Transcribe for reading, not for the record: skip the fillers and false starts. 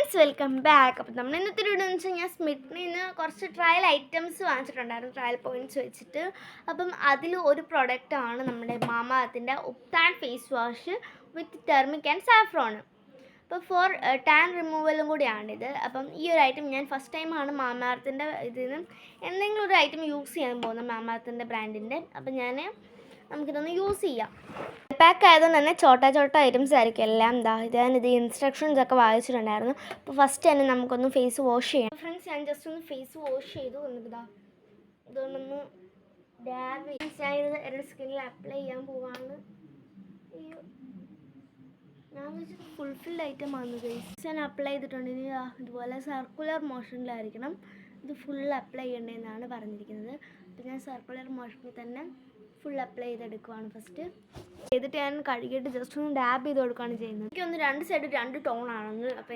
Friends, welcome back. അപ്പം നമ്മൾ ഇന്നത്തെ വീഡിയോ എന്ന് വെച്ചാൽ ഞാൻ സ്മിത്തിയിൽ നിന്ന് കുറച്ച് ട്രയൽ ഐറ്റംസ് വാങ്ങിച്ചിട്ടുണ്ടായിരുന്നു, ട്രയൽ പോയിൻറ്റ്സ് വെച്ചിട്ട്. അപ്പം അതിൽ ഒരു പ്രൊഡക്റ്റാണ് നമ്മുടെ മാമാഅർത്തിൻ്റെ ubtan face wash with turmeric and saffron. അപ്പോൾ ഫോർ ടാൻ റിമൂവലും കൂടിയാണിത്. അപ്പം ഈ ഒരു ഐറ്റം ഞാൻ ഫസ്റ്റ് ടൈമാണ് മാമാഅർത്തിൻ്റെ ഇതിൽ നിന്ന് എന്തെങ്കിലും ഒരു ഐറ്റം യൂസ് ചെയ്യാൻ പോകുന്നത്, മാമാഅർത്തിൻ്റെ ബ്രാൻഡിൻ്റെ. അപ്പം നമുക്കിതൊന്ന് യൂസ് ചെയ്യാം. പാക്ക് ആയതുകൊണ്ട് തന്നെ ചോട്ട ഐറ്റംസ് ആയിരിക്കും എല്ലാം. ഞാനിത് ഇൻസ്ട്രക്ഷൻസ് ഒക്കെ വായിച്ചിട്ടുണ്ടായിരുന്നു. അപ്പോൾ ഫസ്റ്റ് തന്നെ നമുക്കൊന്ന് ഫേസ് വാഷ് ചെയ്യാം. ഫ്രണ്ട്സ്, ഞാൻ ജസ്റ്റ് ഒന്ന് ഫേസ് വാഷ് ചെയ്തു. എന്നിട്ട് ഇതൊന്നൊന്ന് ഡാബ് ഞാൻ ഇത് എൻ്റെ സ്കിന്നിൽ അപ്ലൈ ചെയ്യാൻ പോവാണ്. ഞാൻ വെച്ചിട്ട് ഫുൾഫിൽഡ് ഐറ്റം ആണ് ഗൈസ്. ഞാൻ അപ്ലൈ ചെയ്തിട്ടുണ്ട്. ഇനി ഇതുപോലെ സർക്കുലർ മോഷനിലായിരിക്കണം ഇത് ഫുൾ അപ്ലൈ ചെയ്യേണ്ടതെന്നാണ് പറഞ്ഞിരിക്കുന്നത്. അപ്പോൾ ഞാൻ സർക്കുലർ മോഷനിൽ തന്നെ ഫുൾ അപ്ലൈ ചെയ്തെടുക്കുവാണ്. ഫസ്റ്റ് ചെയ്തിട്ട് ഞാൻ കഴുകിയിട്ട് ജസ്റ്റ് ഒന്ന് ഡാബ് ചെയ്ത് കൊടുക്കുകയാണ് ചെയ്യുന്നത്. എനിക്കൊന്ന് രണ്ട് സൈഡ് രണ്ട് ടോണാണെന്ന്. അപ്പോൾ